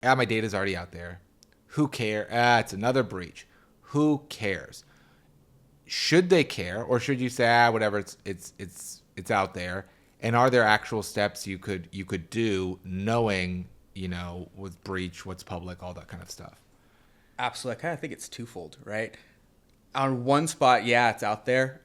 Ah, my data's already out there. Who cares? Ah, it's another breach. Who cares? Should they care, or should you say, ah, whatever, it's out there? And are there actual steps you could do, knowing, with breach, what's public, all that kind of stuff? Absolutely. I kind of think it's twofold, right? On one spot, yeah, it's out there.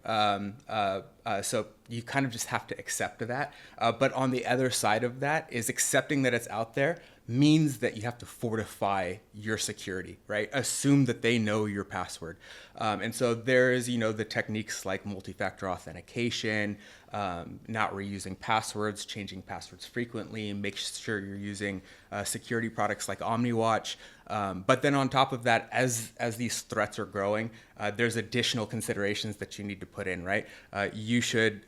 So you kind of just have to accept that. But on the other side of that is accepting that it's out there means that you have to fortify your security, right? Assume that they know your password. And so there is, the techniques like multi-factor authentication, not reusing passwords, changing passwords frequently, make sure you're using security products like Omniwatch. But then on top of that, as these threats are growing, there's additional considerations that you need to put in, right? You should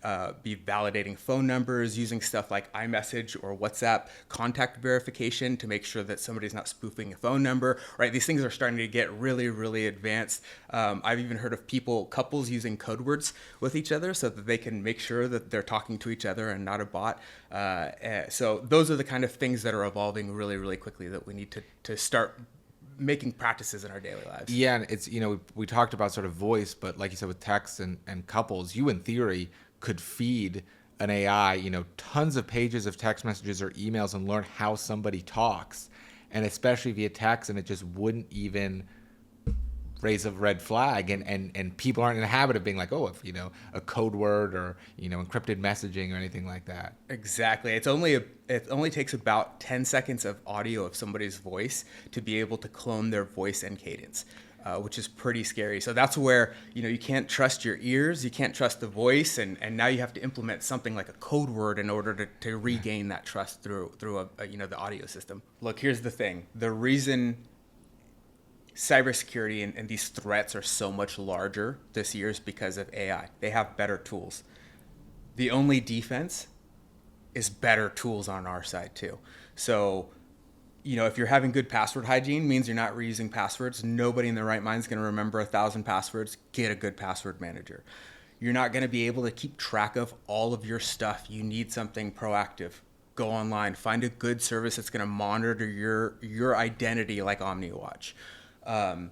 be validating phone numbers, using stuff like iMessage or WhatsApp contact verification to make sure that somebody's not spoofing a phone number, right? These things are starting to get really, really advanced. I've even heard of couples using code words with each other so that they can make sure that they're talking to each other and not a bot. So those are the kind of things that are evolving really, really quickly that we need to start making practices in our daily lives. Yeah, and it's, we talked about sort of voice, but like you said, with text and couples, you in theory could feed an AI, tons of pages of text messages or emails and learn how somebody talks, and especially via text, and it just wouldn't even raise a red flag, and people aren't in the habit of being like, oh, if a code word or encrypted messaging or anything like that. Exactly. It only takes about 10 seconds of audio of somebody's voice to be able to clone their voice and cadence, which is pretty scary. So that's where, you can't trust your ears, you can't trust the voice, and now you have to implement something like a code word in order to regain that trust through the audio system. Look, here's the thing. The reason cybersecurity and these threats are so much larger this year is because of AI. They have better tools. The only defense is better tools on our side too. So, if you're having good password hygiene, means you're not reusing passwords. Nobody in their right mind is going to remember 1,000 passwords. Get a good password manager. You're not going to be able to keep track of all of your stuff. You need something proactive. Go online, find a good service that's going to monitor your identity, like Omniwatch. Um,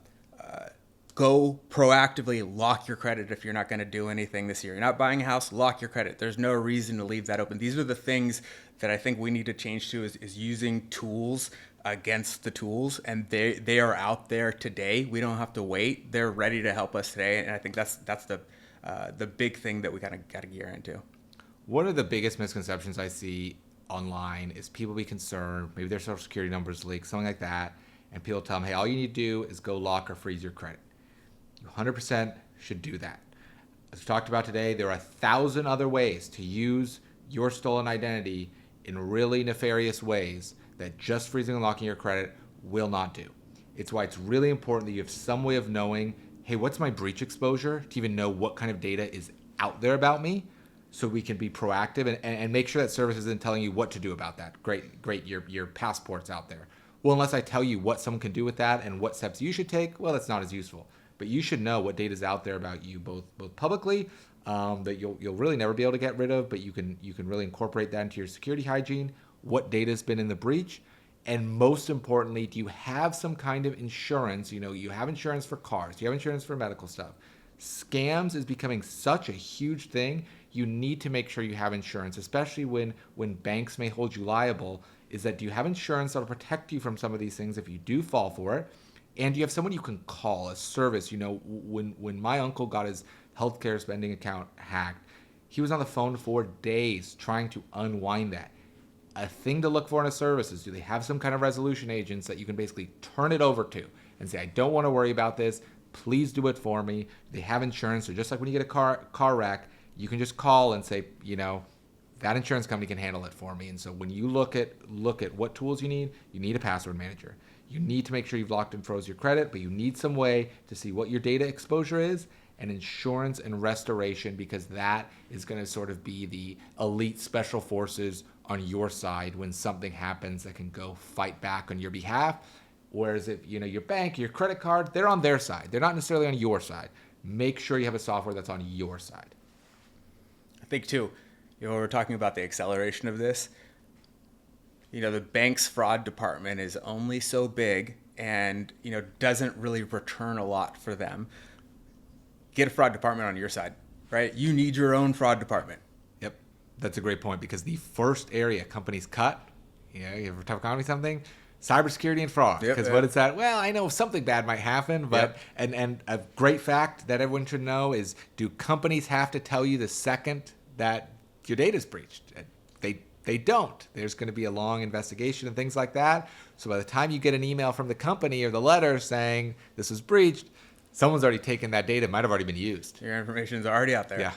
Go proactively lock your credit if you're not going to do anything this year. You're not buying a house, lock your credit. There's no reason to leave that open. These are the things that I think we need to change to is using tools against the tools, and they are out there today. We don't have to wait. They're ready to help us today, and I think that's the big thing that we got to gear into. One of the biggest misconceptions I see online is people be concerned, maybe their social security numbers leak, something like that, and people tell them, hey, all you need to do is go lock or freeze your credit. You 100% should do that. As we talked about today, there are 1,000 other ways to use your stolen identity in really nefarious ways that just freezing and locking your credit will not do. It's why it's really important that you have some way of knowing, hey, what's my breach exposure, to even know what kind of data is out there about me, so we can be proactive and make sure that service isn't telling you what to do about that. Great, your passport's out there. Well, unless I tell you what someone can do with that and what steps you should take, well, that's not as useful. But you should know what data is out there about you, both publicly, that you'll really never be able to get rid of, but you can really incorporate that into your security hygiene. What data has been in the breach, and most importantly, do you have some kind of insurance? You have insurance for cars, you have insurance for medical stuff. Scams is becoming such a huge thing. You need to make sure you have insurance, especially when banks may hold you liable. Is that, do you have insurance that'll protect you from some of these things if you do fall for it? And do you have someone you can call, a service? When my uncle got his healthcare spending account hacked, he was on the phone for days trying to unwind that. A thing to look for in a service is, do they have some kind of resolution agents that you can basically turn it over to and say, I don't want to worry about this. Please do it for me. They have insurance. Or just like when you get a car wreck, you can just call and say, that insurance company can handle it for me. And so when you look at what tools you need a password manager. You need to make sure you've locked and froze your credit, but you need some way to see what your data exposure is, and insurance and restoration, because that is going to sort of be the elite special forces on your side when something happens that can go fight back on your behalf. Whereas if your bank, your credit card, they're on their side. They're not necessarily on your side. Make sure you have a software that's on your side. I think too, when we're talking about the acceleration of this, the bank's fraud department is only so big and, doesn't really return a lot for them. Get a fraud department on your side, right? You need your own fraud department. Yep. That's a great point, because the first area companies cut, you ever tough economy something, cybersecurity and fraud. Because what is that? Well, I know something bad might happen, but and a great fact that everyone should know is, do companies have to tell you the second that your data is breached? They don't. There's going to be a long investigation and things like that. So by the time you get an email from the company or the letter saying this was breached, someone's already taken that data. It might have already been used. Your information is already out there. Yeah.